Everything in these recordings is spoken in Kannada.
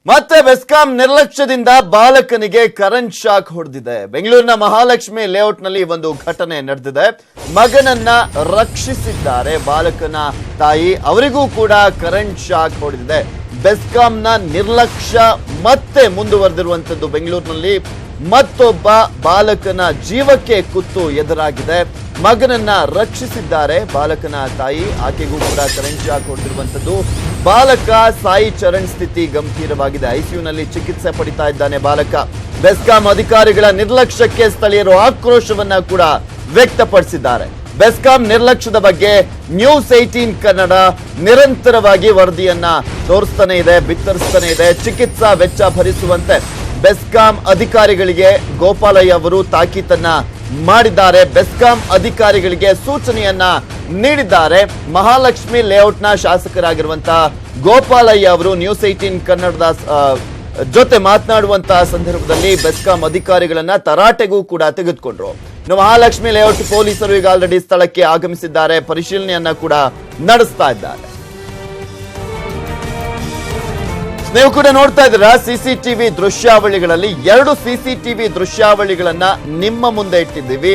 ಮತ್ತೆ ಬೆಸ್ಕಾಂ ನಿರ್ಲಕ್ಷ್ಯದಿಂದ ಬಾಲಕನಿಗೆ ಕರೆಂಟ್ ಶಾಕ್ ಹೊಡೆದಿದೆ. ಬೆಂಗಳೂರಿನ ಮಹಾಲಕ್ಷ್ಮಿ ಲೇಔಟ್ನಲ್ಲಿ ಒಂದು ಘಟನೆ ನಡೆದಿದೆ. ಮಗನನ್ನ ರಕ್ಷಿಸಿದ್ದಾರೆ ಬಾಲಕನ ತಾಯಿ, ಅವರಿಗೂ ಕೂಡ ಕರೆಂಟ್ ಶಾಕ್ ಹೊಡೆದಿದೆ. ಬೆಸ್ಕಾಂನ ನಿರ್ಲಕ್ಷ್ಯ ಮತ್ತೆ ಮುಂದುವರೆದಿರುವಂತದ್ದು. ಬೆಂಗಳೂರಿನಲ್ಲಿ ಮತ್ತೊಬ್ಬ ಬಾಲಕನ ಜೀವಕ್ಕೆ ಕುತ್ತು ಎದುರಾಗಿದೆ. ಮಗನನ್ನ ರಕ್ಷಿಸಿದ್ದಾರೆ ಬಾಲಕನ ತಾಯಿ, ಆಕೆಗೂ ಕೂಡ ಕರೆಂಟ್ ಶಾಕ್ ಹೊಡೆದಿರುವಂತದ್ದು. ಬಾಲಕ ಸಾಯಿ ಚರಣ್ ಸ್ಥಿತಿ ಗಂಭೀರವಾಗಿದೆ. ಐಸಿಯುನಲ್ಲಿ ಚಿಕಿತ್ಸೆ ಪಡಿತಾ ಇದ್ದಾನೆ ಬಾಲಕ. ಬೆಸ್ಕಾಂ ಅಧಿಕಾರಿಗಳ ನಿರ್ಲಕ್ಷ್ಯಕ್ಕೆ ಸ್ಥಳೀಯರು ಆಕ್ರೋಶವನ್ನ ಕೂಡ ವ್ಯಕ್ತಪಡಿಸಿದ್ದಾರೆ. ಬೆಸ್ಕಾಂ ನಿರ್ಲಕ್ಷ್ಯದ ಬಗ್ಗೆ ನ್ಯೂಸ್ 18 ಕನ್ನಡ ನಿರಂತರವಾಗಿ ವರದಿಯನ್ನ ತೋರಿಸ್ತಾನೆ ಇದೆ, ಬಿತ್ತರಿಸ್ತಾನೆ ಇದೆ. ಚಿಕಿತ್ಸಾ ವೆಚ್ಚ ಭರಿಸುವಂತೆ ಬೆಸ್ಕಾಂ ಅಧಿಕಾರಿಗಳಿಗೆ ಗೋಪಾಲಯ್ಯ ಅವರು ತಾಕೀತನ್ನ ಮಾಡಿದ್ದಾರೆ. ಬೆಸ್ಕಾಂ ಅಧಿಕಾರಿಗಳಿಗೆ ಸೂಚನೆಯನ್ನ ನೀಡಿದ್ದಾರೆ. ಮಹಾಲಕ್ಷ್ಮಿ ಲೇಔಟ್ನ ಶಾಸಕರಾಗಿರುವಂತಹ ಗೋಪಾಲಯ್ಯ ಅವರು ನ್ಯೂಸ್ 18 ಕನ್ನಡದ ಜೊತೆ ಮಾತನಾಡುವಂತಹ ಸಂದರ್ಭದಲ್ಲಿ ಬೆಸ್ಕಾಂ ಅಧಿಕಾರಿಗಳನ್ನ ತರಾಟೆಗೂ ಕೂಡ ತೆಗೆದುಕೊಂಡ್ರು. ಮಹಾಲಕ್ಷ್ಮಿ ಲೇಔಟ್ ಪೊಲೀಸರು ಈಗ ಆಲ್ರೆಡಿ ಸ್ಥಳಕ್ಕೆ ಆಗಮಿಸಿದ್ದಾರೆ, ಪರಿಶೀಲನೆಯನ್ನ ಕೂಡ ನಡೆಸ್ತಾ ಇದ್ದಾರೆ. ನೀವು ಕೂಡ ನೋಡ್ತಾ ಇದ್ದೀರಾ ಸಿಸಿಟಿವಿ ದೃಶ್ಯಾವಳಿಗಳಲ್ಲಿ 2 ಸಿಸಿಟಿವಿ ದೃಶ್ಯಾವಳಿಗಳನ್ನ ನಿಮ್ಮ ಮುಂದೆ ಇಟ್ಟಿದ್ದೀವಿ.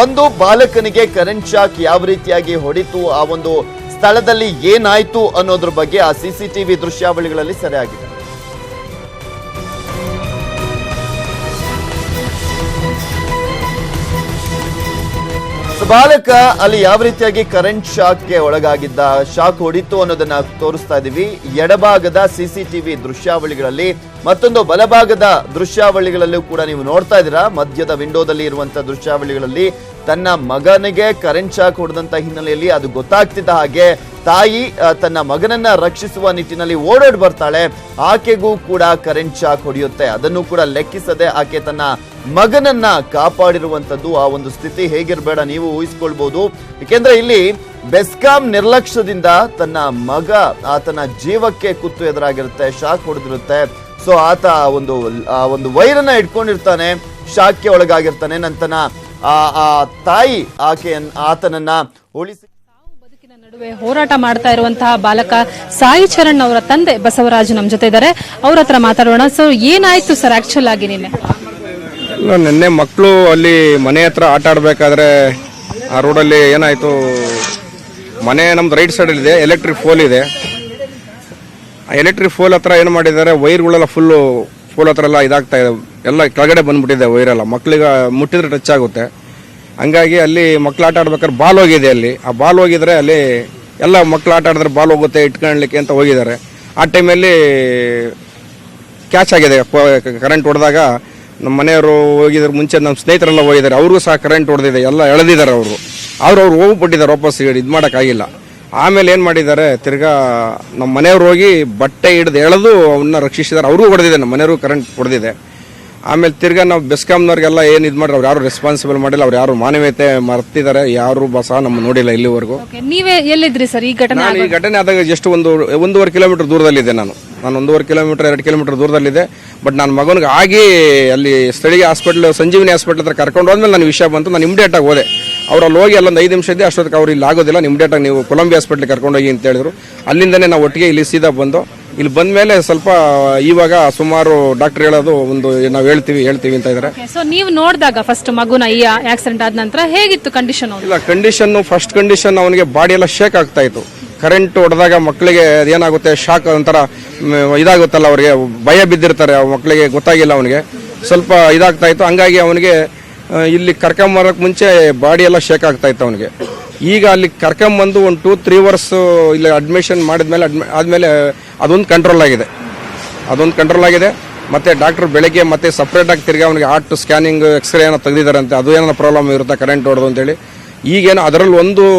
ಒಂದು, ಬಾಲಕನಿಗೆ ಕರೆಂಟ್ ಶಾಕ್ ಯಾವ ರೀತಿಯಾಗಿ ಹೊಡಿತು, ಆ ಒಂದು ಸ್ಥಳದಲ್ಲಿ ಏನಾಯ್ತು ಅನ್ನೋದ್ರ ಬಗ್ಗೆ ಆ ಸಿಸಿಟಿವಿ ದೃಶ್ಯಾವಳಿಗಳಲ್ಲಿ ಸೆರೆಯಾಗಿದೆ. ಬಾಲಕ ಅಲ್ಲಿ ಯಾವ ರೀತಿಯಾಗಿ ಕರೆಂಟ್ ಶಾಕ್ಗೆ ಒಳಗಾಗಿದ್ದ, ಶಾಕ್ ಹೊಡಿತು ಅನ್ನೋದನ್ನ ತೋರಿಸ್ತಾ ಇದೀವಿ. ಎಡಭಾಗದ ಸಿಸಿಟಿವಿ ದೃಶ್ಯಾವಳಿಗಳಲ್ಲಿ, ಮತ್ತೊಂದು ಬಲಭಾಗದ ದೃಶ್ಯಾವಳಿಗಳಲ್ಲೂ ಕೂಡ ನೀವು ನೋಡ್ತಾ ಇದ್ದೀರಾ. ಮಧ್ಯದ ವಿಂಡೋದಲ್ಲಿ ಇರುವಂತಹ ದೃಶ್ಯಾವಳಿಗಳಲ್ಲಿ ತನ್ನ ಮಗನಿಗೆ ಕರೆಂಟ್ ಶಾಕ್ ಹೊಡೆದಂತ ಹಿನ್ನೆಲೆಯಲ್ಲಿ ಅದು ಗೊತ್ತಾಗ್ತಿದ್ದ ಹಾಗೆ ತಾಯಿ ತನ್ನ ಮಗನನ್ನ ರಕ್ಷಿಸುವ ನಿಟ್ಟಿನಲ್ಲಿ ಓಡೋಡಿ ಬರ್ತಾಳೆ. ಆಕೆಗೂ ಕೂಡ ಕರೆಂಟ್ ಶಾಕ್ ಹೊಡೆಯುತ್ತೆ. ಅದನ್ನು ಕೂಡ ಲೆಕ್ಕಿಸದೆ ಆಕೆ ತನ್ನ ಮಗನನ್ನ ಕಾಪಾಡಿರುವಂತದ್ದು. ಆ ಒಂದು ಸ್ಥಿತಿ ಹೇಗಿರಬೇಡ ನೀವು ಊಹಿಸ್ಕೊಳ್ಬಹುದು. ಯಾಕೆಂದ್ರೆ ಇಲ್ಲಿ ಬೆಸ್ಕಾಂ ನಿರ್ಲಕ್ಷ್ಯದಿಂದ ತನ್ನ ಮಗ ಆತನ ಜೀವಕ್ಕೆ ಕುತ್ತು ಎದುರಾಗಿರುತ್ತೆ, ಶಾಕ್ ಹೊಡೆದಿರುತ್ತೆ. ಸೊ ಆತ ಒಂದು ವೈರನ್ನ ಇಟ್ಕೊಂಡಿರ್ತಾನೆ, ಶಾಕ್ಗೆ ಒಳಗಾಗಿರ್ತಾನೆ. ನಂತರ ಆ ತಾಯಿ ಆತನನ್ನ ಉಳಿಸಿ ನಡುವೆ ಹೋರಾಟ ಮಾಡ್ತಾ ಇರುವಂತಹ ಬಾಲಕ ಸಾಯಿ ಚರಣ್ ಅವರ ತಂದೆ ಬಸವರಾಜ್ ನಮ್ಮ ಜೊತೆ ಇದ್ದಾರೆ. ಅವ್ರ ಹತ್ರ ಮಾತಾಡೋಣ. ಸೊ ಏನಾಯ್ತು ಸರ್ ಆಕ್ಚುಲ್ ಆಗಿ ನಿನ್ನೆ ಮಕ್ಕಳು ಅಲ್ಲಿ ಮನೆ ಹತ್ರ ಆಟ ಆಡ್ಬೇಕಾದ್ರೆ ಆ ರೋಡಲ್ಲಿ ಏನಾಯ್ತು, ಮನೆ ನಮ್ದು ರೈಟ್ ಸೈಡ್ ಇದೆ, ಎಲೆಕ್ಟ್ರಿಕ್ ಪೋಲ್ ಇದೆ. ಆ ಎಲೆಕ್ಟ್ರಿಕ್ ಪೋಲ್ ಹತ್ರ ಏನು ಮಾಡಿದ್ದಾರೆ, ವೈರ್ಗಳೆಲ್ಲ ಪೋಲ್ ಹತ್ರ ಎಲ್ಲ ಇದಾಗ್ತಾ ಇದೆ, ಎಲ್ಲ ಕೆಳಗಡೆ ಬಂದ್ಬಿಟ್ಟಿದೆ ವೈರೆಲ್ಲ. ಮಕ್ಕಳಿಗೆ ಮುಟ್ಟಿದ್ರೆ ಟಚ್ ಆಗುತ್ತೆ. ಹಂಗಾಗಿ ಅಲ್ಲಿ ಮಕ್ಳು ಆಟ ಆಡ್ಬೇಕಾದ್ರೆ ಬಾಲ್ ಹೋಗಿದೆ. ಅಲ್ಲಿ ಆ ಬಾಲ್ ಹೋಗಿದ್ರೆ ಅಲ್ಲಿ ಎಲ್ಲ ಮಕ್ಳು ಆಟ ಆಡಿದ್ರೆ ಬಾಲ್ ಹೋಗುತ್ತೆ ಇಟ್ಕೊಳ್ಳಿಕ್ಕೆ ಅಂತ ಹೋಗಿದ್ದಾರೆ. ಆ ಟೈಮಲ್ಲಿ ಕ್ಯಾಚ್ ಆಗಿದೆ. ಕರೆಂಟ್ ಹೊಡೆದಾಗ ನಮ್ಮ ಮನೆಯವರು ಹೋಗಿದ್ರೆ, ಮುಂಚೆ ನಮ್ಮ ಸ್ನೇಹಿತರೆಲ್ಲ ಹೋಗಿದ್ದಾರೆ, ಅವ್ರಿಗೂ ಸಹ ಕರೆಂಟ್ ಹೊಡೆದಿದೆ, ಎಲ್ಲ ಎಳೆದಿದ್ದಾರೆ. ಅವ್ರು ಹೋಗ್ಬಿಟ್ಟಿದ್ದಾರೆ, ವಾಪಸ್ ಇದು ಮಾಡೋಕ್ಕಾಗಿಲ್ಲ. ಆಮೇಲೆ ಏನು ಮಾಡಿದ್ದಾರೆ, ತಿರ್ಗಾ ನಮ್ಮ ಮನೆಯವ್ರು ಹೋಗಿ ಬಟ್ಟೆ ಹಿಡಿದು ಎಳೆದು ಅವನ್ನ ರಕ್ಷಿಸಿದ್ದಾರೆ. ಅವ್ರಿಗೂ ಹೊಡೆದಿದೆ, ನಮ್ಮ ಮನೆಯವ್ರಿಗೂ ಕರೆಂಟ್ ಹೊಡೆದಿದೆ. ಆಮೇಲೆ ತಿರ್ಗಾ ನಾವು ಬೆಸ್ಕಾಂನವ್ರಿಗೆಲ್ಲ ಏನು ಇದು ಮಾಡ್ರಿ, ಅವ್ರು ಯಾರು ರೆಸ್ಪಾನ್ಸಿಬಲ್ ಮಾಡಿಲ್ಲ, ಅವ್ರು ಯಾರು ಮಾನವೀಯತೆ ಮರ್ತಿದ್ದಾರೆ, ಯಾರು ಸಹ ನಮ್ಮ ನೋಡಿಲ್ಲ ಇಲ್ಲಿವರೆಗೂ. ನೀವೇ ಎಲ್ಲಿದ್ರಿ ಸರ್ ಈ ಘಟನೆ? ನಾನು ಈ ಘಟನೆ ಆದಾಗ ಜಸ್ಟ್ 1.5 ಕಿಲೋಮೀಟರ್ ದೂರದಲ್ಲಿದ್ದೆ. ನಾನು 1.5 ಕಿಲೋಮೀಟರ್ 2 ಕಿಲೋಮೀಟರ್ ದೂರದಲ್ಲಿದೆ. ಬಟ್ ನಾನು ಮಗನಿಗೆ ಆಗಿ ಅಲ್ಲಿ ಸ್ಥಳೀಯ ಹಾಸ್ಪಿಟ್ಲ್ ಸಂಜೀವಿನಿ ಹಾಸ್ಪಿಟ್ಲ್ ಹತ್ರ ಕರ್ಕೊಂಡು ಹೋದ್ಮೇಲೆ ನನ್ನ ವಿಷಯ ಬಂತು. ನಾನು ಇಮಿಡಿಯೇಟ್ ಆಗಿ ಹೋದೆ. ಅವ್ರು ಅಲ್ಲಿ ಹೋಗಿ ಅಲ್ಲೊಂದು 5 ನಿಮಿಷ ಇದ್ದೆ. ಅಷ್ಟೊತ್ತಿಗೆ ಅವ್ರು ಇಲ್ಲಿ ಆಗೋದಿಲ್ಲ, ಇಮಿಡಿಯೇಟ್ ಆಗಿ ನೀವು ಕೊಲಂಬಿಯಾ ಹಾಸ್ಪಿಟ್ಲಿಗೆ ಕರ್ಕೊಂಡೋಗಿ ಅಂತ ಹೇಳಿದ್ರು. ಅಲ್ಲಿಂದನೇ ನಾವು ಒಟ್ಟಿಗೆ ಇಲ್ಲಿ ಸೀದಾ ಬಂದು ಇಲ್ಲಿ ಬಂದ ಮೇಲೆ ಸ್ವಲ್ಪ ಇವಾಗ ಸುಮಾರು ಡಾಕ್ಟರ್ ಹೇಳೋದು ನಾವು ಹೇಳ್ತೀವಿ ಅಂತ ಇದ್ದಾರೆ. ಸೊ ನೀವು ನೋಡಿದಾಗ ಫಸ್ಟ್ ಮಗುನ ಈ ಆಕ್ಸಿಡೆಂಟ್ ಆದ ನಂತರ ಹೇಗಿತ್ತು ಕಂಡೀಷನ್? ಇಲ್ಲ, ಫಸ್ಟ್ ಕಂಡೀಷನ್ ಅವನಿಗೆ ಬಾಡಿ ಎಲ್ಲ ಶೇಕ್ ಆಗ್ತಾ ಇತ್ತು. ಕರೆಂಟ್ ಹೊಡೆದಾಗ ಮಕ್ಕಳಿಗೆ ಏನಾಗುತ್ತೆ, ಶಾಕ್ ಒಂಥರ ಇದಾಗುತ್ತಲ್ಲ, ಅವ್ರಿಗೆ ಭಯ ಬಿದ್ದಿರ್ತಾರೆ, ಮಕ್ಕಳಿಗೆ ಗೊತ್ತಾಗಿಲ್ಲ, ಅವನಿಗೆ ಸ್ವಲ್ಪ ಇದಾಗ್ತಾ ಇತ್ತು. ಹಂಗಾಗಿ ಅವನಿಗೆ ಇಲ್ಲಿ ಕರ್ಕೊಂಬರಕ್ಕೆ ಮುಂಚೆ ಬಾಡಿ ಎಲ್ಲ ಶೇಕ್ ಆಗ್ತಾ ಇತ್ತು ಅವನಿಗೆ. ಈಗ ಅಲ್ಲಿ ಕರ್ಕೊಂಬಂದು 2-3 ಅವರ್ಸ್ ಇಲ್ಲಿ ಅಡ್ಮಿಷನ್ ಆದ್ಮೇಲೆ ಅದೊಂದು ಕಂಟ್ರೋಲ್ ಆಗಿದೆ. ಮತ್ತೆ ಡಾಕ್ಟರ್ ಬೆಳಗ್ಗೆ ಮತ್ತೆ ಸಪ್ರೇಟ್ ಆಗಿ ತಿರ್ಗಿ ಅವನಿಗೆ ಹಾರ್ಟ್ ಸ್ಕ್ಯಾನಿಂಗ್ ಎಕ್ಸ್ರೇ ಏನೋ ತೆಗೆದಿದ್ದಾರಂತೆ. ಅದು ಏನೋ ಪ್ರಾಬ್ಲಮ್ ಇರುತ್ತೆ ಕರೆಂಟ್ ಹೊಡೆದು ಅಂತೇಳಿ. ಈಗೇನು ಅದರಲ್ಲಿ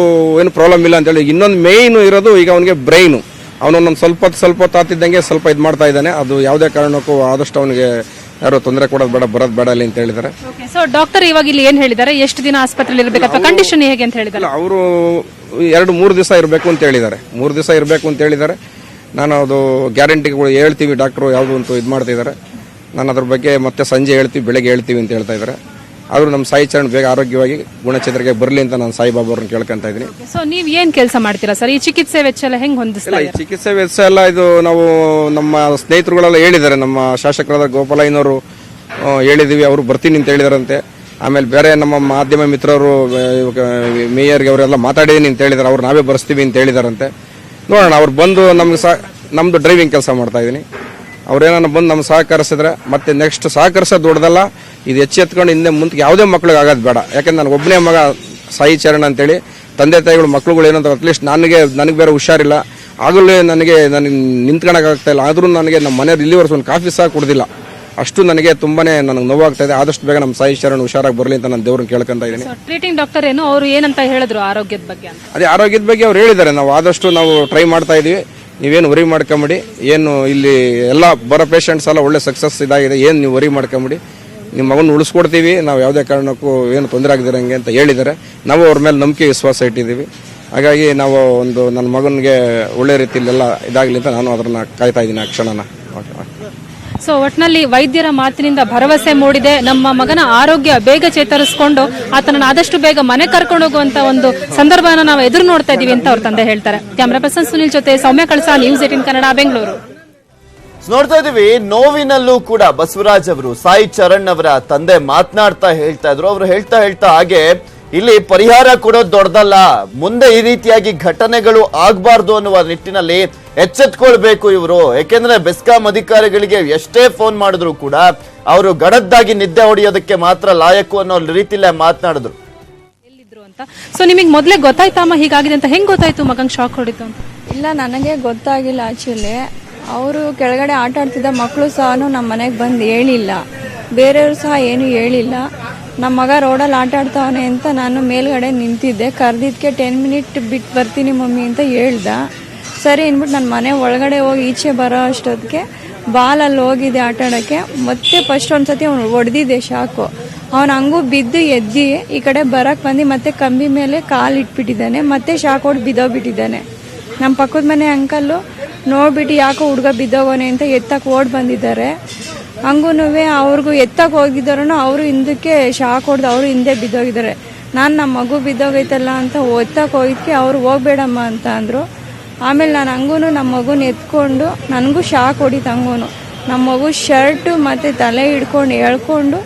ಏನು ಪ್ರಾಬ್ಲಮ್ ಇಲ್ಲ ಅಂತೇಳಿ. ಇನ್ನೊಂದು ಮೇಯ್ನು ಇರೋದು ಈಗ ಅವನಿಗೆ ಬ್ರೈನು. ಅವನೊಂದು ಸ್ವಲ್ಪ ಆತಿದ್ದಂಗೆ ಸ್ವಲ್ಪ ಇದು ಮಾಡ್ತಾ ಇದ್ದಾನೆ. ಅದು ಯಾವುದೇ ಕಾರಣಕ್ಕೂ ಆದಷ್ಟು ಅವನಿಗೆ ಯಾರು ತೊಂದರೆ ಕೊಡೋದು ಬರೋದು ಬೇಡ ಅಲ್ಲಿ ಅಂತ ಹೇಳಿದ್ದಾರೆ. ಸೊ ಡಾಕ್ಟರ್ ಇವಾಗ ಇಲ್ಲಿ ಏನ್ ಹೇಳಿದ್ದಾರೆ, ಎಷ್ಟು ದಿನ ಆಸ್ಪತ್ರೆಯಲ್ಲಿ ಇರಬೇಕು, ಕಂಡೀಷನ್ ಹೇಗೆ ಅಂತ ಹೇಳಿದ್ದಾರೆ? ಅವರು 2-3 ದಿವಸ ಇರಬೇಕು ಅಂತ ಹೇಳಿದ್ದಾರೆ. ನಾನು ಅದು ಗ್ಯಾರಂಟಿಗಳು ಹೇಳ್ತೀವಿ ಡಾಕ್ಟ್ರು ಯಾವುದು ಅಂತ ಇದು ಮಾಡ್ತಿದ್ದಾರೆ. ನಾನು ಅದ್ರ ಬಗ್ಗೆ ಮತ್ತೆ ಸಂಜೆ ಹೇಳ್ತೀವಿ, ಬೆಳಗ್ಗೆ ಹೇಳ್ತೀವಿ ಅಂತ ಹೇಳ್ತಾ ಇದ್ದಾರೆ. ಆದರೂ ನಮ್ಮ ಸಾಯಿ ಚರಣ್ ಬೇಗ ಆರೋಗ್ಯವಾಗಿ ಗುಣಚೇತರಿಗೆ ಬರಲಿ ಅಂತ ನಾನು ಸಾಯಿಬಾಬಾ ಅವ್ರನ್ನ ಕೇಳ್ಕೊಂತ ಇದ್ದೀನಿ. ಸೊ ನೀವ್ ಏನ್ ಕೆಲಸ ಮಾಡ್ತೀರಾ ಸರ್? ಈ ಚಿಕಿತ್ಸೆ ವೆಚ್ಚ ಎಲ್ಲ ಹೆಂಗ್ ಹೊಂದಿಸ್ತಾ ಈ ಚಿಕಿತ್ಸೆ ವೆಚ್ಚ ಎಲ್ಲ ಇದು ನಾವು ನಮ್ಮ ಸ್ನೇಹಿತರುಗಳೆಲ್ಲ ಹೇಳಿದ್ದಾರೆ, ನಮ್ಮ ಶಾಸಕರಾದ ಗೋಪಾಲಯ್ಯನವರು ಹೇಳಿದೀವಿ, ಅವರು ಬರ್ತೀನಿ ಅಂತ ಹೇಳಿದಾರಂತೆ. ಆಮೇಲೆ ಬೇರೆ ನಮ್ಮ ಮಾಧ್ಯಮ ಮಿತ್ರರು ಮೇಯರ್ಗೆ ಅವರೆಲ್ಲ ಮಾತಾಡಿದೀನಿ ಅಂತ ಹೇಳಿದಾರೆ, ಅವ್ರು ನಾವೇ ಬರ್ಸ್ತೀವಿ ಅಂತ ಹೇಳಿದಾರಂತೆ. ನೋಡೋಣ, ಅವ್ರು ಬಂದು ನಮ್ಗೆ ನಮ್ದು ಡ್ರೈವಿಂಗ್ ಕೆಲಸ ಮಾಡ್ತಾ ಇದ್ದೀನಿ, ಅವ್ರೇನ ಬಂದು ನಮ್ಗೆ ಸಹಕರಿಸಿದ್ರೆ ಮತ್ತೆ ನೆಕ್ಸ್ಟ್ ಸಹಕರಿಸೋದು ದೊಡ್ಡದಲ್ಲ, ಇದು ಎಚ್ಚೆತ್ಕೊಂಡು ಹಿಂದೆ ಮುಂದೆ ಯಾವುದೇ ಮಕ್ಳಿಗೆ ಆಗೋದು ಬೇಡ. ಯಾಕಂದ್ರೆ ನಾನು ಒಬ್ಬನೇ ಮಗ ಸಾಯಿ ಚರಣ್ ಅಂತೇಳಿ, ತಂದೆ ತಾಯಿಗಳು ಮಕ್ಳುಗಳು ಏನಂತ ಅಟ್ಲೀಸ್ಟ್ ನನಗೆ ಬೇರೆ ಹುಷಾರಿಲ್ಲ, ಆಗಲೇ ನನಗೆ ನಿಂತ್ಕೊಳಕ್ಕಾಗ್ತಾ ಇಲ್ಲ. ಆದರೂ ನನಗೆ ನಮ್ಮ ಮನೆಯವ್ರು ಇಲ್ಲಿವರೆಗೂ ಒಂದು ಕಾಫಿ ಸಹ ಕುಡ್ದಿಲ್ಲ, ಅಷ್ಟು ನನಗೆ ತುಂಬಾನೇ ನನಗೆ ನೋವಾಗ್ತಾ ಇದೆ. ಆದಷ್ಟು ಬೇಗ ನಮ್ಮ ಸಾಯಿ ಚರಣ್ ಹುಷಾರಾಗಿ ಬರಲಿ ಅಂತ ನಾನು ದೇವ್ರನ್ನ ಕೇಳ್ಕೊಂತ ಇದ್ದೀನಿ. ಟ್ರೀಟಿಂಗ್ ಡಾಕ್ಟರ್ ಏನು ಅವರು ಏನಂತ ಹೇಳಿದ್ರು ಆರೋಗ್ಯದ ಬಗ್ಗೆ ಅಂತ? ಅದೇ ಆರೋಗ್ಯದ ಬಗ್ಗೆ ಅವ್ರು ಹೇಳಿದ್ದಾರೆ, ನಾವು ಆದಷ್ಟು ನಾವು ಟ್ರೈ ಮಾಡ್ತಾ ಇದೀವಿ, ನೀವೇನು ವರಿ ಮಾಡ್ಕೊಂಬಿಡಿ, ಏನು ಇಲ್ಲಿ ಎಲ್ಲ ಬರೋ ಪೇಷಂಟ್ಸ್ ಎಲ್ಲ ಒಳ್ಳೆ ಸಕ್ಸಸ್ ಇದಾಗಿದೆ, ಏನು ನೀವು ವರಿ ಮಾಡ್ಕೊಂಬಿಡಿ, ನಿಮ್ಮ ಮಗನ ಉಳಿಸ್ಕೊಡ್ತೀವಿ, ನಾವು ಯಾವುದೇ ಕಾರಣಕ್ಕೂ ಏನು ತೊಂದರೆ ಆಗದಿರಂಗೆ ಅಂತ ಹೇಳಿದ್ದಾರೆ. ನಾವು ಅವ್ರ ಮೇಲೆ ನಂಬಿಕೆ ವಿಶ್ವಾಸ ಇಟ್ಟಿದ್ದೀವಿ. ಹಾಗಾಗಿ ನಾವು ನನ್ನ ಮಗನಿಗೆ ಒಳ್ಳೆ ರೀತಿಯಲ್ಲೆಲ್ಲ ಇದಾಗಲಿ ಅಂತ ನಾನು ಅದನ್ನ ಕಾಯ್ತಾ ಇದ್ದೀನಿ ಆ ಕ್ಷಣನ. ಸೊ ಒಟ್ನಲ್ಲಿ ವೈದ್ಯರ ಮಾತಿನಿಂದ ಭರವಸೆ ಮೂಡಿದೆ, ನಮ್ಮ ಮಗನ ಆರೋಗ್ಯ ಬೇಗ ಚೇತರಿಸಿಕೊಂಡು ಆತನನ್ನು ಆದಷ್ಟು ಬೇಗ ಮನೆ ಕರ್ಕೊಂಡು ಹೋಗುವಂತ ಒಂದು ಸಂದರ್ಭನ ನಾವು ಎದುರು ನೋಡ್ತಾ ಇದೀವಿ ಅಂತ ಅವ್ರ ತಂದೆ ಹೇಳ್ತಾರೆ. ಕ್ಯಾಮರಾ ಪರ್ಸನ್ ಸುನಿಲ್ ಜೊತೆ ಸೌಮ್ಯ ಕಳಸ, ನ್ಯೂಸ್ 18 ಕನ್ನಡ, ಬೆಂಗಳೂರು. ನೋಡ್ತಾ ಇದೀವಿ, ನೋವಿನಲ್ಲೂ ಕೂಡ ಬಸವರಾಜ್ ಅವರು ಸಾಯಿ ಚರಣ್ ಅವರ ತಂದೆ ಮಾತನಾಡ್ತಾ ಹೇಳ್ತಾ ಇದ್ರು. ಅವರು ಹೇಳ್ತಾ ಹಾಗೆ ಇಲ್ಲಿ ಪರಿಹಾರ ಕೊಡೋದು ದೊಡ್ಡದಲ್ಲ, ಮುಂದೆ ಈ ರೀತಿಯಾಗಿ ಘಟನೆಗಳು ಆಗ್ಬಾರ್ದು ಅನ್ನುವ ನಿಟ್ಟಿನಲ್ಲಿ ಎಚ್ಚೆತ್ಕೊಳ್ಬೇಕು ಇವರು. ಯಾಕೆಂದ್ರೆ ಬೆಸ್ಕಾಂ ಅಧಿಕಾರಿಗಳಿಗೆ ಎಷ್ಟೇ ಫೋನ್ ಮಾಡಿದ್ರು ಕೂಡ ಅವರು ಗಡದ್ದಾಗಿ ನಿದ್ದೆ ಹೊಡೆಯೋದಕ್ಕೆ ಮಾತ್ರ ಲಾಯಕು ಅನ್ನೋ ರೀತಿಲೇ ಮಾತನಾಡಿದ್ರು. ಸೊ ನಿಮಗೆ ಮೊದಲೇ ಗೊತ್ತಾಯ್ತಮ್ಮ ಹೀಗಾಗಿದೆ ಅಂತ? ಹೆಂಗ್ ಗೊತ್ತಾಯ್ತು ಮಗಂಗ್ ಶಾಕ್ ಹೊಡಿತು ಅಂತ? ಇಲ್ಲ, ನನಗೆ ಗೊತ್ತಾಗಿಲ್ಲ. ಆಕ್ಚುಲಿ ಅವರು ಕೆಳಗಡೆ ಆಟ ಆಡ್ತಿದ್ದ ಮಕ್ಕಳು ಸಹ ನಮ್ಮ ಮನೆಗೆ ಬಂದು ಹೇಳಿಲ್ಲ, ಬೇರೆಯವರು ಸಹ ಏನು ಹೇಳಿಲ್ಲ. ನಮ್ಮ ಮಗ ರೋಡಲ್ಲಿ ಆಟ ಆಡ್ತಾವನೆ ಅಂತ ನಾನು ಮೇಲ್ಗಡೆ ನಿಂತಿದ್ದೆ. ಕರೆದಿದ್ದಕ್ಕೆ 10 ಮಿನಿಟ್ ಬಿಟ್ಟು ಬರ್ತೀನಿ ಮಮ್ಮಿ ಅಂತ ಹೇಳ್ದ. ಸರಿ ಅಂದ್ಬಿಟ್ಟು ನನ್ನ ಮನೆ ಒಳಗಡೆ ಹೋಗಿ ಈಚೆ ಬರೋ ಅಷ್ಟೊತ್ತಿಗೆ ಬಾಲಲ್ಲಿ ಹೋಗಿದೆ ಆಟ ಆಡೋಕ್ಕೆ. ಮತ್ತೆ ಫಸ್ಟ್ ಒಂದ್ಸತಿ ಅವ್ನು ಹೊಡೆದಿದ್ದೆ ಶಾಕು. ಅವನು ಹಂಗೂ ಬಿದ್ದು ಎದ್ದಿ ಈ ಕಡೆ ಬರಕ್ಕೆ ಬಂದು ಮತ್ತೆ ಕಂಬಿ ಮೇಲೆ ಕಾಲು ಇಟ್ಬಿಟ್ಟಿದ್ದಾನೆ, ಮತ್ತೆ ಶಾಕ್ ಹೊಡೆದು ಬಿದ್ದೋಗ್ಬಿಟ್ಟಿದ್ದಾನೆ. ನಮ್ಮ ಪಕ್ಕದ ಮನೆ ಅಂಕಲ್ಲು ನೋಡ್ಬಿಟ್ಟು ಯಾಕೋ ಹುಡುಗ ಬಿದ್ದೋಗೋನೆ ಅಂತ ಎತ್ತಕ್ಕೆ ಓಡ್ ಬಂದಿದ್ದಾರೆ. ಹಂಗೂ ಅವ್ರಿಗೂ ಎತ್ತಕ್ಕೆ ಹೋಗಿದ್ದಾರೂ ಅವರು ಹಿಂದಕ್ಕೆ ಶಾಕ್ ಹೊಡೆದು ಅವರು ಹಿಂದೆ ಬಿದ್ದೋಗಿದ್ದಾರೆ. ನಾನು ನಮ್ಮ ಮಗು ಬಿದ್ದೋಗೈತಲ್ಲ ಅಂತ ಎತ್ತಕ್ಕೆ ಹೋಗಿದ್ದಕ್ಕೆ ಅವ್ರು ಹೋಗ್ಬೇಡಮ್ಮ ಅಂತ ಅಂದರು. ಆಮೇಲೆ ನಾನು ಹಂಗೂ ನಮ್ಮ ಮಗುನ ಎತ್ಕೊಂಡು ನನಗೂ ಶಾಕ್ ಹೊಡಿತು. ಹಂಗೂ ನಮ್ಮ ಮಗು ಶರ್ಟು ಮತ್ತು ತಲೆ ಹಿಡ್ಕೊಂಡು ಎಳ್ಕೊಂಡು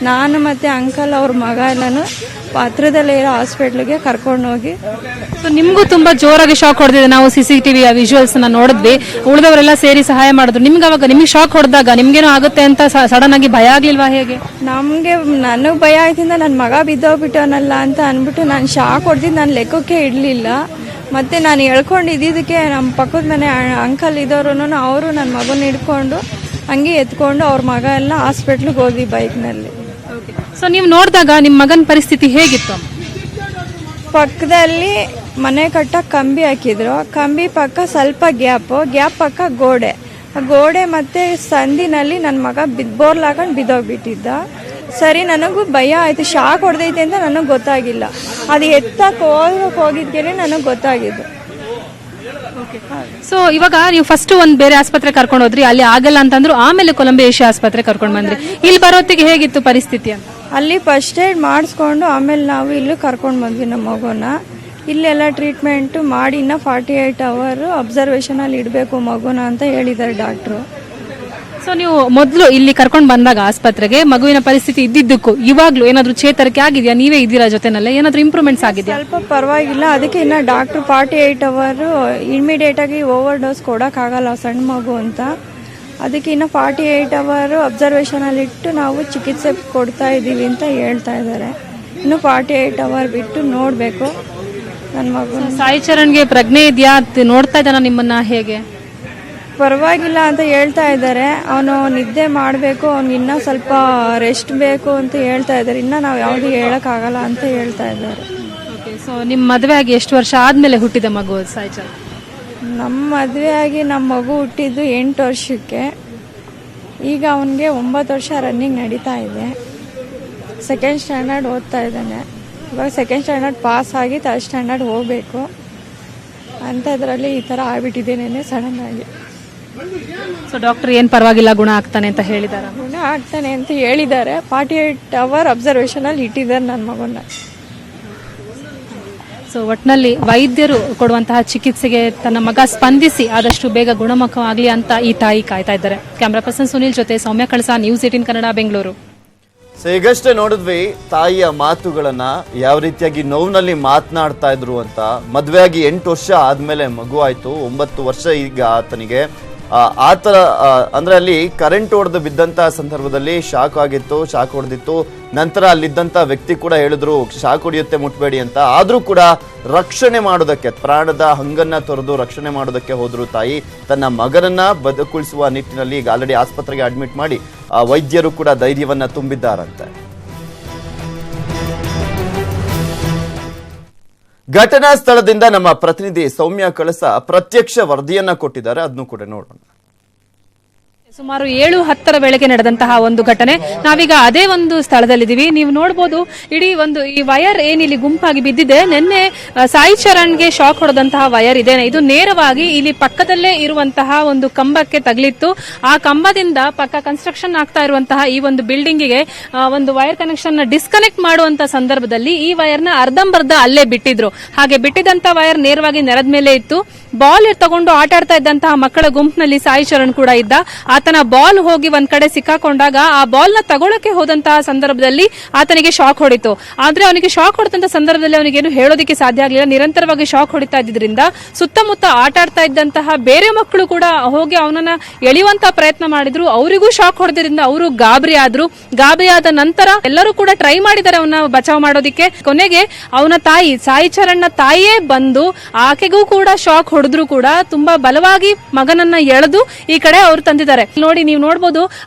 ನಾನು ಮತ್ತು ಅಂಕಲ್ ಅವ್ರ ಮಗ ಎಲ್ಲನೂ ಹತ್ರದಲ್ಲೇ ಇರೋ ಹಾಸ್ಪಿಟ್ಲಿಗೆ ಕರ್ಕೊಂಡು ಹೋಗಿ. ಸೊ ನಿಮ್ಗೂ ತುಂಬಾ ಜೋರಾಗಿ ಶಾಕ್ ಹೊಡೆದಿದೆ. ನಾವು CCTV ವಿಜುವಲ್ಸ್ ನೋಡಿದ್ವಿ, ಉಳಿದವರೆಲ್ಲ ಸೇರಿ ಸಹಾಯ ಮಾಡಿದ್ರು. ನಿಮ್ಗೆ ಶಾಕ್ ಹೊಡೆದಾಗ ನಿಮ್ಗೇನೋ ಆಗುತ್ತೆ ಅಂತ ಸಡನ್ ಆಗಿ ಭಯ ಆಗ್ಲಿಲ್ವಾ? ಹೇಗೆ? ನನಗೆ ಭಯ ಆಯ್ತಿಂದ ನನ್ನ ಮಗ ಬಿದ್ದೋಗ್ಬಿಟ್ಟವನಲ್ಲ ಅಂತ ಅಂದ್ಬಿಟ್ಟು ನಾನು ಶಾಕ್ ಹೊಡೆದಿದ್ದು ನಾನು ಲೆಕ್ಕಕ್ಕೆ ಇಡಲಿಲ್ಲ. ಮತ್ತು ನಾನು ಹೇಳ್ಕೊಂಡಿದ್ದಕ್ಕೆ ನಮ್ಮ ಪಕ್ಕದ ಮನೆ ಅಂಕಲ್ ಇದ್ದವರು ಅವರು ನನ್ನ ಮಗನ ಹಿಡ್ಕೊಂಡು ಹಂಗೆ ಎತ್ಕೊಂಡು ಅವ್ರ ಮಗ ಎಲ್ಲ ಹಾಸ್ಪಿಟ್ಲಿಗೆ ಹೋದ್ವಿ ಬೈಕ್ನಲ್ಲಿ. ಸೊ ನೀವು ನೋಡಿದಾಗ ನಿಮ್ಮ ಮಗನ ಪರಿಸ್ಥಿತಿ ಹೇಗಿತ್ತು? ಪಕ್ಕದಲ್ಲಿ ಮನೆ ಕಟ್ಟಕ್ಕೆ ಕಂಬಿ ಹಾಕಿದ್ರು, ಕಂಬಿ ಪಕ್ಕ ಸ್ವಲ್ಪ ಗ್ಯಾಪ್ ಪಕ್ಕ ಗೋಡೆ, ಗೋಡೆ ಮತ್ತು ಸಂದಿನಲ್ಲಿ ನನ್ನ ಮಗ ಬೋರ್ಲ್ ಹಾಕೊಂಡು ಬಿದ್ದೋಗ್ಬಿಟ್ಟಿದ್ದ. ಸರಿ, ನನಗೂ ಭಯ ಆಯಿತು, ಶಾಕ್ ಹೊಡೆದೈತೆ ಅಂತ ನನಗೆ ಗೊತ್ತಾಗಿಲ್ಲ. ಅದು ಎತ್ತಕ್ಕೆ ಹೋಗಿದ್ಕೆ ನನಗೆ ಗೊತ್ತಾಗಿದ್ದು. ಸೊ ಇವಾಗ ನೀವು ಫಸ್ಟ್ ಒಂದು ಬೇರೆ ಆಸ್ಪತ್ರೆ ಕರ್ಕೊಂಡು ಹೋದ್ರಿ, ಅಲ್ಲಿ ಆಗಲ್ಲ ಅಂತಂದ್ರು, ಆಮೇಲೆ ಕೊಲಂಬಿಯಾ ಏಷ್ಯಾ ಆಸ್ಪತ್ರೆ ಕರ್ಕೊಂಡು ಬಂದ್ರಿ. ಇಲ್ಲಿ ಬರೋತ್ತಿಗೆ ಹೇಗಿತ್ತು ಪರಿಸ್ಥಿತಿ ಅಂತ? ಅಲ್ಲಿ ಫಸ್ಟ್ ಏಡ್ ಮಾಡಿಸ್ಕೊಂಡು ಆಮೇಲೆ ನಾವು ಇಲ್ಲಿ ಕರ್ಕೊಂಡು ಬಂದ್ವಿ ನಮ್ಮ ಮಗುನ. ಇಲ್ಲೆಲ್ಲ ಟ್ರೀಟ್ಮೆಂಟು ಮಾಡಿ ಇನ್ನು 48 ಅವರ್ ಅಬ್ಸರ್ವೇಷನಲ್ಲಿ ಇಡಬೇಕು ಮಗುನ ಅಂತ ಹೇಳಿದ್ದಾರೆ ಡಾಕ್ಟ್ರು. ಸೊ ನೀವು ಮೊದಲು ಇಲ್ಲಿ ಕರ್ಕೊಂಡು ಬಂದಾಗ ಆಸ್ಪತ್ರೆಗೆ ಮಗುವಿನ ಪರಿಸ್ಥಿತಿ ಇದ್ದಿದ್ದಕ್ಕೂ ಇವಾಗ್ಲೂ ಏನಾದ್ರು ಚೇತರಿಕೆ ಆಗಿದೆಯಾ? ನೀವೇ ಇದ್ದೀರಾ ಜೊತೆನಲ್ಲೇ, ಏನಾದ್ರು ಇಂಪ್ರೂವ್ಮೆಂಟ್ಸ್ ಆಗಿದೆಯಾ? ಸ್ವಲ್ಪ ಪರವಾಗಿಲ್ಲ. ಅದಕ್ಕೆ ಇನ್ನು ಡಾಕ್ಟ್ರು 48 ಅವರ್ ಇಮಿಡಿಯೇಟಾಗಿ ಓವರ್ ಡೋಸ್ ಕೊಡೋಕ್ಕಾಗಲ್ಲ ಸಣ್ಣ ಮಗು ಅಂತ. ಅದಕ್ಕೆ ಇನ್ನು 48 ಅವರ್ ಅಬ್ಸರ್ವೇಷನಲ್ಲಿ ಇಟ್ಟು ನಾವು ಚಿಕಿತ್ಸೆ ಕೊಡ್ತಾ ಇದ್ದೀವಿ ಅಂತ ಹೇಳ್ತಾ ಇದ್ದಾರೆ. ಇನ್ನು 48 ಅವರ್ ಬಿಟ್ಟು ನೋಡಬೇಕು ನನ್ನ ಮಗು. ಸಾಯಿ ಚರಣ್ಗೆ ಪ್ರಜ್ಞೆ ಇದೆಯಾ? ನೋಡ್ತಾ ಇದ್ದಾನ ನಿಮ್ಮನ್ನ? ಹೇಗೆ? ಪರವಾಗಿಲ್ಲ ಅಂತ ಹೇಳ್ತಾ ಇದ್ದಾರೆ. ಅವನು ನಿದ್ದೆ ಮಾಡಬೇಕು, ಅವ್ನಿಗೆ ಇನ್ನೂ ಸ್ವಲ್ಪ ರೆಸ್ಟ್ ಬೇಕು ಅಂತ ಹೇಳ್ತಾ ಇದ್ದಾರೆ. ಇನ್ನೂ ನಾವು ಯಾವುದು ಹೇಳೋಕ್ಕಾಗಲ್ಲ ಅಂತ ಹೇಳ್ತಾ ಇದ್ದಾರೆ. ಸೊ ನಿಮ್ಮ ಮದುವೆ ಆಗಿ ಎಷ್ಟು ವರ್ಷ ಆದಮೇಲೆ ಹುಟ್ಟಿದ ಮಗು ಸಾಯಿ ಚರಣ್? ನಮ್ಮ ಮದುವೆ ಆಗಿ ನಮ್ಮ ಮಗು ಹುಟ್ಟಿದ್ದು 8 ವರ್ಷಕ್ಕೆ. ಈಗ ಅವನಿಗೆ 9 ವರ್ಷ ರನ್ನಿಂಗ್ ನಡೀತಾ ಇದೆ. 2nd ಸ್ಟ್ಯಾಂಡರ್ಡ್ ಓದ್ತಾ ಇದ್ದಾನೆ. ಇವಾಗ 2nd ಸ್ಟ್ಯಾಂಡರ್ಡ್ ಪಾಸ್ ಆಗಿ 3rd ಸ್ಟ್ಯಾಂಡರ್ಡ್ ಹೋಗಬೇಕು ಅಂತ ಇದರಲ್ಲಿ ಈ ಥರ ಆಗ್ಬಿಟ್ಟಿದ್ದೇನೆ ಸಡನ್ ಆಗಿ. ಸೊ ಡಾಕ್ಟರ್ ಏನ್ ಪರವಾಗಿಲ್ಲ ಗುಣ ಆಗ್ತಾನೆ ಅಂತ ಹೇಳಿದಾರ? ಗುಣ ಆಗ್ತಾನೆ ಅಂತ ಹೇಳಿದ್ದಾರೆ. 48 ಅವರ್ ಅಬ್ಸರ್ವೇಷನ್ ಅಲ್ಲಿ ಇಟ್ಟಿದ್ದಾರೆ ನನ್ನ ಮಗನ್ನ. ಸೊ ಒಟ್ನಲ್ಲಿ ವೈದ್ಯರು ಕೊಡುವಂತಹ ಚಿಕಿತ್ಸೆಗೆ ತನ್ನ ಮಗ ಸ್ಪಂದಿಸಿ ಆದಷ್ಟು ಬೇಗ ಗುಣಮುಖವಾಗಲಿ ಅಂತ ಈ ತಾಯಿ ಕಾಯ್ತಾ ಇದ್ದಾರೆ. ಕ್ಯಾಮರಾ ಪರ್ಸನ್ ಸುನಿಲ್ ಜೊತೆ ಸೌಮ್ಯ ಕಳಸ, ನ್ಯೂಸ್ 18 ಕನ್ನಡ, ಬೆಂಗಳೂರು. ಸೊ ಈಗಷ್ಟೇ ನೋಡಿದ್ವಿ ತಾಯಿಯ ಮಾತುಗಳನ್ನ, ಯಾವ ರೀತಿಯಾಗಿ ನೋವಿನಲ್ಲಿ ಮಾತನಾಡ್ತಾ ಇದ್ರು ಅಂತ. ಮದ್ವೆಯಾಗಿ 8 ವರ್ಷ ಆದ್ಮೇಲೆ ಮಗು ಆಯ್ತು, 9 ವರ್ಷ ಈಗ ಆತನಿಗೆ. ಆತರ ಅಂದ್ರೆ ಅಲ್ಲಿ ಕರೆಂಟ್ ಹೊಡೆದು ಬಿದ್ದಂತ ಸಂದರ್ಭದಲ್ಲಿ ಶಾಕ್ ಆಗಿತ್ತು, ಶಾಕ್ ಹೊಡೆದಿತ್ತು. ನಂತರ ಅಲ್ಲಿದ್ದಂತ ವ್ಯಕ್ತಿ ಕೂಡ ಹೇಳಿದ್ರು ಶಾಕ್ ಹೊಡೆಯುತ್ತೆ ಮುಟ್ಬೇಡಿ ಅಂತ. ಆದ್ರೂ ಕೂಡ ರಕ್ಷಣೆ ಮಾಡೋದಕ್ಕೆ, ಪ್ರಾಣದ ಹಂಗನ್ನ ತೊರೆದು ರಕ್ಷಣೆ ಮಾಡೋದಕ್ಕೆ ಹೋದ್ರು ತಾಯಿ. ತನ್ನ ಮಗನನ್ನ ಬದುಕುಳಿಸುವ ನಿಟ್ಟಿನಲ್ಲಿ ಈಗ ಆಲ್ರೆಡಿ ಆಸ್ಪತ್ರೆಗೆ ಅಡ್ಮಿಟ್ ಮಾಡಿ ವೈದ್ಯರು ಕೂಡ ಧೈರ್ಯವನ್ನ ತುಂಬಿದ್ದಾರಂತೆ. ಘಟನಾ ಸ್ಥಳದಿಂದ ನಮ್ಮ ಪ್ರತಿನಿಧಿ ಸೌಮ್ಯ ಕಳಸ ಪ್ರತ್ಯಕ್ಷ ವರದಿಯನ್ನ ಕೊಟ್ಟಿದ್ದಾರೆ, ಅದನ್ನು ಕೂಡ ನೋಡೋಣ. ಸುಮಾರು 7:10 ವೇಳೆಗೆ ನಡೆದಂತಹ ಒಂದು ಘಟನೆ. ನಾವೀಗ ಅದೇ ಒಂದು ಸ್ಥಳದಲ್ಲಿದ್ದೀವಿ. ನೀವು ನೋಡಬಹುದು ಇಡೀ ಒಂದು ಈ ವೈರ್ ಏನಿಲ್ಲಿ ಗುಂಪಾಗಿ ಬಿದ್ದಿದೆ, ನಿನ್ನೆ ಸಾಯಿ ಚರಣ್ಗೆ ಶಾಕ್ ಹೊಡೆದಂತಹ ವೈರ್ ಇದೆ. ಇದು ನೇರವಾಗಿ ಇಲ್ಲಿ ಪಕ್ಕದಲ್ಲೇ ಇರುವಂತಹ ಒಂದು ಕಂಬಕ್ಕೆ ತಗಲಿತ್ತು. ಆ ಕಂಬದಿಂದ ಪಕ್ಕ ಕನ್ಸ್ಟ್ರಕ್ಷನ್ ಆಗ್ತಾ ಇರುವಂತಹ ಈ ಒಂದು ಬಿಲ್ಡಿಂಗಿಗೆ ಒಂದು ವೈರ್ ಕನೆಕ್ಷನ್ ಡಿಸ್ಕನೆಕ್ಟ್ ಮಾಡುವಂತ ಸಂದರ್ಭದಲ್ಲಿ ಈ ವೈರ್ನ ಅರ್ಧಂಬರ್ಧ ಅಲ್ಲೇ ಬಿಟ್ಟಿದ್ರು. ಹಾಗೆ ಬಿಟ್ಟಿದಂತ ವೈರ್ ನೇರವಾಗಿ ನೆಲದ ಮೇಲೆ ಇತ್ತು. ಬಾಲ್ ತಗೊಂಡು ಆಟ ಆಡ್ತಾ ಇದ್ದಂತಹ ಮಕ್ಕಳ ಗುಂಪಿನಲ್ಲಿ ಸಾಯಿ ಚರಣ್ ಕೂಡ ಇದ್ದ. ಆತನ ಬಾಲ್ ಹೋಗಿ ಒಂದ್ ಕಡೆ ಸಿಕ್ಕಾಕೊಂಡಾಗ ಆ ಬಾಲ್ ನ ತಗೊಳಕ್ಕೆ ಹೋದಂತಹ ಸಂದರ್ಭದಲ್ಲಿ ಆತನಿಗೆ ಶಾಕ್ ಹೊಡಿತು. ಆದ್ರೆ ಅವನಿಗೆ ಶಾಕ್ ಹೊಡೆದಂತ ಸಂದರ್ಭದಲ್ಲಿ ಅವನಿಗೇನು ಹೇಳೋದಕ್ಕೆ ಸಾಧ್ಯ ಆಗಲಿಲ್ಲ. ನಿರಂತರವಾಗಿ ಶಾಕ್ ಹೊಡಿತಾ ಇದ್ರಿಂದ ಸುತ್ತಮುತ್ತ ಆಟ ಆಡ್ತಾ ಇದ್ದಂತಹ ಬೇರೆ ಮಕ್ಕಳು ಕೂಡ ಹೋಗಿ ಅವನನ್ನ ಎಳೆಯುವಂತ ಪ್ರಯತ್ನ ಮಾಡಿದ್ರು. ಅವರಿಗೂ ಶಾಕ್ ಹೊಡೆದ್ರಿಂದ ಅವರು ಗಾಬರಿ ಆದ್ರು. ಗಾಬರಿ ಆದ ನಂತರ ಎಲ್ಲರೂ ಕೂಡ ಟ್ರೈ ಮಾಡಿದ್ದಾರೆ ಅವನ್ನ ಬಚಾವ್ ಮಾಡೋದಿಕ್ಕೆ. ಕೊನೆಗೆ ಅವನ ತಾಯಿ, ಸಾಯಿ ಚರಣ್ನ ತಾಯಿಯೇ ಬಂದು ಆಕೆಗೂ ಕೂಡ ಶಾಕ್ ಹೊಡೆದ್ರು ಕೂಡ ತುಂಬಾ ಬಲವಾಗಿ ಮಗನನ್ನ ಎಳೆದು ಈ ಕಡೆ ಅವರು ತಂದಿದ್ದಾರೆ. ನೋಡಿ, ನೀವು ನೋಡಬಹುದು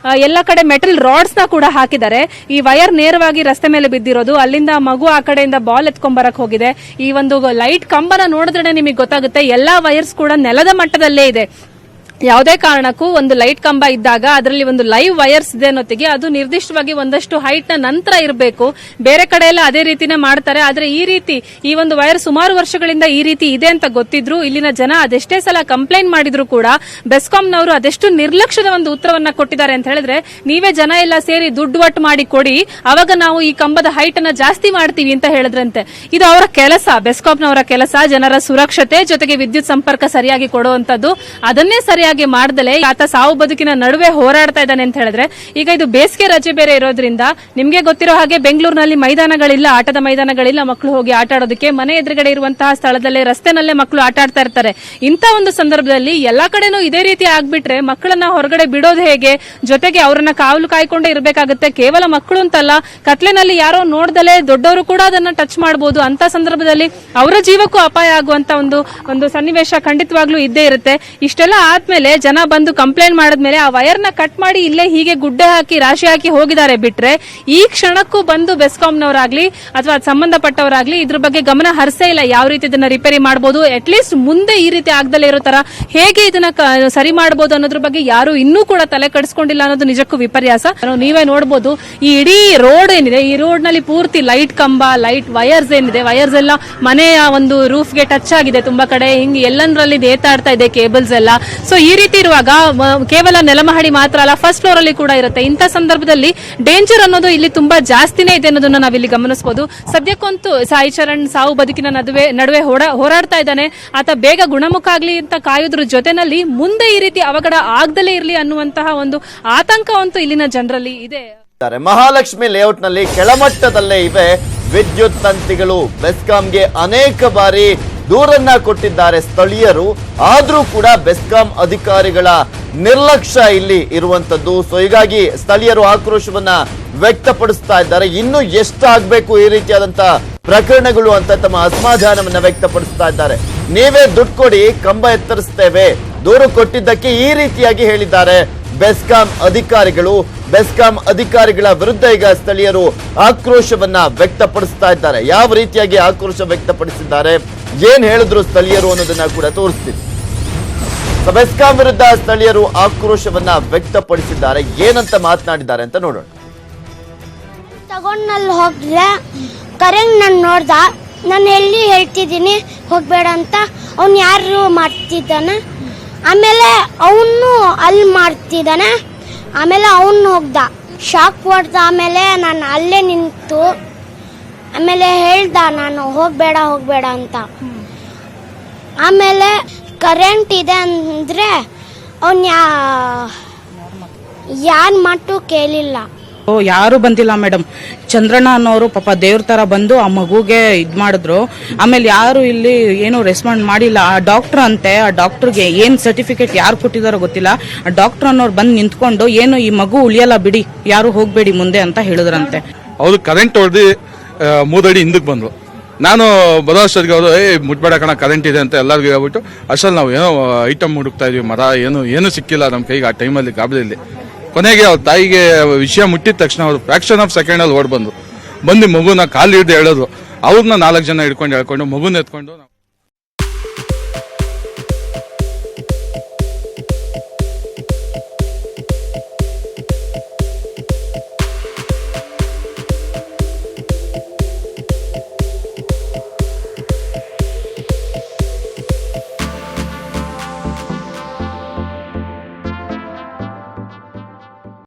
ಎಲ್ಲ ಕಡೆ ಮೆಟಲ್ ರಾಡ್ಸ್ ನ ಕೂಡ ಹಾಕಿದ್ದಾರೆ. ಈ ವೈರ್ ನೇರವಾಗಿ ರಸ್ತೆ ಮೇಲೆ ಬಿದ್ದಿರೋದು. ಅಲ್ಲಿಂದ ಮಗು ಆ ಕಡೆಯಿಂದ ಬಾಲ್ ಎತ್ಕೊಂಡ್ ಬರಕ್ ಹೋಗಿದೆ. ಈ ಒಂದು ಲೈಟ್ ಕಂಬನ ನೋಡಿದ್ರೆ ನಿಮಗೆ ಗೊತ್ತಾಗುತ್ತೆ, ಎಲ್ಲಾ ವೈರ್ಸ್ ಕೂಡ ನೆಲದ ಮಟ್ಟದಲ್ಲೇ ಇದೆ. ಯಾವುದೇ ಕಾರಣಕ್ಕೂ ಒಂದು ಲೈಟ್ ಕಂಬ ಇದ್ದಾಗ ಅದರಲ್ಲಿ ಒಂದು ಲೈವ್ ವೈರ್ಸ್ ಇದೆ ಅನ್ನೋತ್ತಿಗೆ ಅದು ನಿರ್ದಿಷ್ಟವಾಗಿ ಒಂದಷ್ಟು ಹೈಟ್ ನ ನಂತರ ಇರಬೇಕು. ಬೇರೆ ಕಡೆ ಎಲ್ಲ ಅದೇ ರೀತಿನೇ ಮಾಡ್ತಾರೆ. ಆದ್ರೆ ಈ ರೀತಿ ಈ ಒಂದು ವೈರ್ ಸುಮಾರು ವರ್ಷಗಳಿಂದ ಈ ರೀತಿ ಇದೆ ಅಂತ ಗೊತ್ತಿದ್ರು ಇಲ್ಲಿನ ಜನ ಅದೆಷ್ಟೇ ಸಲ ಕಂಪ್ಲೇಂಟ್ ಮಾಡಿದ್ರು ಕೂಡ ಬೆಸ್ಕಾಂನವರು ಅದೆಷ್ಟು ನಿರ್ಲಕ್ಷ್ಯದ ಒಂದು ಉತ್ತರವನ್ನ ಕೊಟ್ಟಿದ್ದಾರೆ ಅಂತ ಹೇಳಿದ್ರೆ, ನೀವೇ ಜನ ಎಲ್ಲ ಸೇರಿ ದುಡ್ಡು ಒಟ್ಟು ಮಾಡಿ ಕೊಡಿ, ಅವಾಗ ನಾವು ಈ ಕಂಬದ ಹೈಟ್ ಅನ್ನ ಜಾಸ್ತಿ ಮಾಡ್ತೀವಿ ಅಂತ ಹೇಳಿದ್ರಂತೆ. ಇದು ಅವರ ಕೆಲಸ, ಬೆಸ್ಕಾಂನವರ ಕೆಲಸ, ಜನರ ಸುರಕ್ಷತೆ ಜೊತೆಗೆ ವಿದ್ಯುತ್ ಸಂಪರ್ಕ ಸರಿಯಾಗಿ ಕೊಡುವಂತದ್ದು. ಅದನ್ನೇ ಸರಿಯಾಗಿ ಮಾಡದಲೇ ಆತ ಸಾವು ಬದುಕಿನ ನಡುವೆ ಹೋರಾಡ್ತಾ ಇದ್ದಾನೆ ಅಂತ ಹೇಳಿದ್ರೆ, ಈಗ ಇದು ಬೇಸಿಗೆ ರಜೆ ಬೇರೆ ಇರೋದ್ರಿಂದ ನಿಮ್ಗೆ ಗೊತ್ತಿರೋ ಹಾಗೆ ಬೆಂಗಳೂರಿನಲ್ಲಿ ಮೈದಾನಗಳಿಲ್ಲ, ಆಟದ ಮೈದಾನಗಳಿಲ್ಲ ಮಕ್ಕಳು ಹೋಗಿ ಆಟ ಆಡೋದಕ್ಕೆ. ಮನೆ ಎದುರುಗಡೆ ಇರುವಂತಹ ಸ್ಥಳದಲ್ಲೇ ರಸ್ತೆನಲ್ಲೇ ಮಕ್ಕಳು ಆಟ ಆಡ್ತಾ ಇರ್ತಾರೆ. ಇಂಥ ಒಂದು ಸಂದರ್ಭದಲ್ಲಿ ಎಲ್ಲಾ ಕಡೆನೂ ಇದೇ ರೀತಿ ಆಗ್ಬಿಟ್ರೆ ಮಕ್ಕಳನ್ನ ಹೊರಗಡೆ ಬಿಡೋದು ಹೇಗೆ? ಜೊತೆಗೆ ಅವರನ್ನ ಕಾವಲು ಕಾಯ್ಕೊಂಡೇ ಇರಬೇಕಾಗುತ್ತೆ. ಕೇವಲ ಮಕ್ಕಳು ಅಂತಲ್ಲ, ಕತ್ಲೆನಲ್ಲಿ ಯಾರೋ ನೋಡ್ದಲೇ ದೊಡ್ಡವರು ಕೂಡ ಅದನ್ನ ಟಚ್ ಮಾಡಬಹುದು. ಅಂತ ಸಂದರ್ಭದಲ್ಲಿ ಅವರ ಜೀವಕ್ಕೂ ಅಪಾಯ ಆಗುವಂತ ಒಂದು ಸನ್ನಿವೇಶ ಖಂಡಿತವಾಗ್ಲೂ ಇದ್ದೇ ಇರುತ್ತೆ. ಇಷ್ಟೆಲ್ಲ ಆದ್ಮೇಲೆ ಜನ ಬಂದು ಕಂಪ್ಲೇಂಟ್ ಮಾಡಿದ್ಮೇಲೆ ಆ ವೈರ್ನ ಕಟ್ ಮಾಡಿ ಇಲ್ಲೇ ಹೀಗೆ ಗುಡ್ಡೆ ಹಾಕಿ ರಾಶಿ ಹಾಕಿ ಹೋಗಿದ್ದಾರೆ ಬಿಟ್ರೆ ಈ ಕ್ಷಣಕ್ಕೂ ಬಂದು ಬೆಸ್ಕಾಂನವರಾಗ್ಲಿ ಅಥವಾ ಸಂಬಂಧಪಟ್ಟವರಾಗ್ಲಿ ಇದ್ರ ಬಗ್ಗೆ ಗಮನ ಹರಿಸೇ ಇಲ್ಲ. ಯಾವ ರೀತಿ ಇದನ್ನ ರಿಪೇರಿ ಮಾಡಬಹುದು, ಅಟ್ಲೀಸ್ಟ್ ಮುಂದೆ ಈ ರೀತಿ ಆಗದಲ್ಲೇ ಇರೋ ತರ ಹೇಗೆ ಇದನ್ನ ಸರಿ ಮಾಡಬಹುದು ಅನ್ನೋದ್ರ ಬಗ್ಗೆ ಯಾರು ಇನ್ನೂ ಕೂಡ ತಲೆ ಕೆಡಿಸ್ಕೊಂಡಿಲ್ಲ ಅನ್ನೋದು ನಿಜಕ್ಕೂ ವಿಪರ್ಯಾಸ. ನೀವೇ ನೋಡಬಹುದು ಈ ಇಡೀ ರೋಡ್ ಏನಿದೆ, ಈ ರೋಡ್ ನಲ್ಲಿ ಪೂರ್ತಿ ಲೈಟ್ ಕಂಬ, ಲೈಟ್ ವೈರ್ಸ್ ಏನಿದೆ, ವೈರ್ಸ್ ಎಲ್ಲ ಮನೆಯ ಒಂದು ರೂಫ್ಗೆ ಟಚ್ ಆಗಿದೆ. ತುಂಬಾ ಕಡೆ ಹಿಂಗೆ ಎಲ್ಲಂದ್ರಲ್ಲಿ ನೇತಾಡ್ತಾ ಇದೆ ಕೇಬಲ್ಸ್ ಎಲ್ಲ. ಸೊ ಈ ರೀತಿ ಇರುವಾಗ ಕೇವಲ ನೆಲಮಹಡಿ ಮಾತ್ರ ಅಲ್ಲ, ಫಸ್ಟ್ ಫ್ಲೋರ್ ಅಲ್ಲಿ ಕೂಡ ಇರುತ್ತೆ. ಇಂಥ ಸಂದರ್ಭದಲ್ಲಿ ಡೇಂಜರ್ ಅನ್ನೋದು ಇಲ್ಲಿ ತುಂಬಾ ಜಾಸ್ತಿನೇ ಇದೆ ಅನ್ನೋದನ್ನ ನಾವಿಲ್ಲಿ ಗಮನಿಸಬಹುದು. ಸದ್ಯಕ್ಕಂತೂ ಸಾಯಿ ಚರಣ್ ಸಾವು ಬದುಕಿನ ನಡುವೆ ಹೋರಾಡ್ತಾ ಇದ್ದಾನೆ. ಆತ ಬೇಗ ಗುಣಮುಖ ಆಗ್ಲಿ ಅಂತ ಕಾಯೋದ್ರ ಜೊತೆನಲ್ಲಿ ಮುಂದೆ ಈ ರೀತಿ ಅವಘಡ ಆಗದಲೇ ಇರಲಿ ಅನ್ನುವಂತಹ ಒಂದು ಆತಂಕ ಅಂತೂ ಇಲ್ಲಿನ ಜನರಲ್ಲಿ ಇದೆ. ಮಹಾಲಕ್ಷ್ಮಿ ಲೇಔಟ್ ನಲ್ಲಿ ಕೆಳಮಟ್ಟದಲ್ಲೇ ಇವೆ ವಿದ್ಯುತ್ ತಂತಿಗಳು. ಬೆಸ್ಕಾಂಗೆ ಅನೇಕ ಬಾರಿ ದೂರನ್ನ ಕೊಟ್ಟಿದ್ದಾರೆ ಸ್ಥಳೀಯರು. ಆದ್ರೂ ಕೂಡ ಬೆಸ್ಕಾಂ ಅಧಿಕಾರಿಗಳ ನಿರ್ಲಕ್ಷ್ಯ ಇಲ್ಲಿ ಇರುವಂತದ್ದು. ಸೊ ಹೀಗಾಗಿ ಸ್ಥಳೀಯರು ಆಕ್ರೋಶವನ್ನ ವ್ಯಕ್ತಪಡಿಸ್ತಾ ಇದ್ದಾರೆ. ಇನ್ನು ಎಷ್ಟಾಗಬೇಕು ಈ ರೀತಿಯಾದಂತ ಪ್ರಕರಣಗಳು ಅಂತ ತಮ್ಮ ಅಸಮಾಧಾನವನ್ನ ವ್ಯಕ್ತಪಡಿಸ್ತಾ ಇದ್ದಾರೆ. ನೀವೇ ದುಡ್ಡು ಕೊಡಿ, ಕಂಬ ಎತ್ತರಿಸ್ತೇವೆ, ದೂರು ಕೊಟ್ಟಿದ್ದಕ್ಕೆ ಈ ರೀತಿಯಾಗಿ ಹೇಳಿದ್ದಾರೆ ಬೆಸ್ಕಾಂ ಅಧಿಕಾರಿಗಳು. ಬೆಸ್ಕಾಂ ಅಧಿಕಾರಿಗಳ ವಿರುದ್ಧ ಈಗ ಸ್ಥಳೀಯರು ಆಕ್ರೋಶವನ್ನ ವ್ಯಕ್ತಪಡಿಸ್ತಾ ಇದ್ದಾರೆ. ಯಾವ ರೀತಿಯಾಗಿ ಆಕ್ರೋಶ ವ್ಯಕ್ತಪಡಿಸಿದ್ದಾರೆ, ಏನ್ ಹೇಳಿದ್ರು ಸ್ಥಳೀಯರು ಅನ್ನೋದನ್ನ ಕೂಡ ತೋರಿಸ್ತೀವಿ. ಬೆಸ್ಕಾಂ ವಿರುದ್ಧ ಸ್ಥಳೀಯರು ಆಕ್ರೋಶವನ್ನ ವ್ಯಕ್ತಪಡಿಸಿದ್ದಾರೆ. ಏನಂತ ಮಾತನಾಡಿದ್ದಾರೆ ಅಂತ ನೋಡೋಣ. ತಗೊಂಡ್ನಲ್ಲಿ ಹೋಗ್ರೆ ಕರೆಂಟ್ ನಾನು ನೋಡ್ದ, ನಾನು ಎಲ್ಲಿ ಹೇಳ್ತಿದ್ದೀನಿ ಹೋಗ್ಬೇಡ ಅಂತ. ಅವ್ನು ಯಾರು ಮಾಡ್ತಿದ್ದಾನೆ, ಆಮೇಲೆ ಅವನು ಅಲ್ಲಿ ಮಾಡ್ತಿದ್ದಾನೆ. ಆಮೇಲೆ ಅವನು ಹೋಗ್ದ, ಶಾಕ್ ಹೊಡ್ದ. ಆಮೇಲೆ ನಾನು ಅಲ್ಲೇ ನಿಂತು ಆಮೇಲೆ ಹೇಳ್ದ ನಾನು ಹೋಗ್ಬೇಡ ಅಂತ. ಆಮೇಲೆ ಕರೆಂಟ್ ಇದೆ ಅಂದರೆ ಅವನು ಯಾರ ಮಾತು ಕೇಳಿಲ್ಲ. ಯಾರು ಬಂದಿಲ್ಲ ಮೇಡಮ್. ಚಂದ್ರಣ್ಣ ಅನ್ನೋರು ಪಾಪ ದೇವ್ರ ತರ ಬಂದು ಆ ಮಗುಗೆ ಇದ್ ಮಾಡಿದ್ರು. ಆಮೇಲೆ ಯಾರು ಇಲ್ಲಿ ಏನು ರೆಸ್ಪಾಂಡ್ ಮಾಡಿಲ್ಲ. ಆ ಡಾಕ್ಟರ್ ಅಂತೆ, ಆ ಡಾಕ್ಟರ್ಗೆ ಏನ್ ಸರ್ಟಿಫಿಕೇಟ್ ಯಾರು ಕೊಟ್ಟಿದಾರೋ ಗೊತ್ತಿಲ್ಲ. ಆ ಡಾಕ್ಟರ್ ಅನ್ನೋರು ಬಂದು ನಿಂತ್ಕೊಂಡು ಏನು ಈ ಮಗು ಉಳಿಯಲ್ಲ ಬಿಡಿ, ಯಾರು ಹೋಗ್ಬೇಡಿ ಮುಂದೆ ಅಂತ ಹೇಳಿದ್ರಂತೆ. ಅವ್ರು ಕರೆಂಟ್ ಹೊಡೆದು 3 ಅಡಿ ಹಿಂದಕ್ಕೆ ಬಂದ್ರು. ನಾನು ಬರೋ ಅಷ್ಟೊತ್ತಿಗೆ ಅವರು ಮುಟ್ಬೇಡ ಕಣ ಕರೆಂಟ್ ಇದೆ ಅಂತ ಎಲ್ಲರಿಗೂ ಹೇಳ್ಬಿಟ್ಟು ಅಷ್ಟಲ್ಲಿ ನಾವು ಏನೋ ಐಟಮ್ ಹುಡುಕ್ತಾ ಇದೀವಿ, ಮರ ಏನು ಸಿಕ್ಕಿಲ್ಲ ನಮ್ಮ ಕೈಗೆ ಆ ಟೈಮಲ್ಲಿ ಗಾಬರಿಯಲ್ಲಿ. ಕೊನೆಗೆ ಅವ್ರ ತಾಯಿಗೆ ವಿಷಯ ಮುಟ್ಟಿದ ತಕ್ಷಣ ಅವರು ಫ್ರಾಕ್ಷನ್ ಆಫ್ ಸೆಕೆಂಡಲ್ಲಿ ಓಡ್ ಬಂದು ಮಗುನ ಕಾಲು ಹಿಡಿದು ಹೇಳೋದು. ಅವ್ರನ್ನ 4 ಜನ ಹಿಡ್ಕೊಂಡು ಮಗುನ ಎತ್ಕೊಂಡು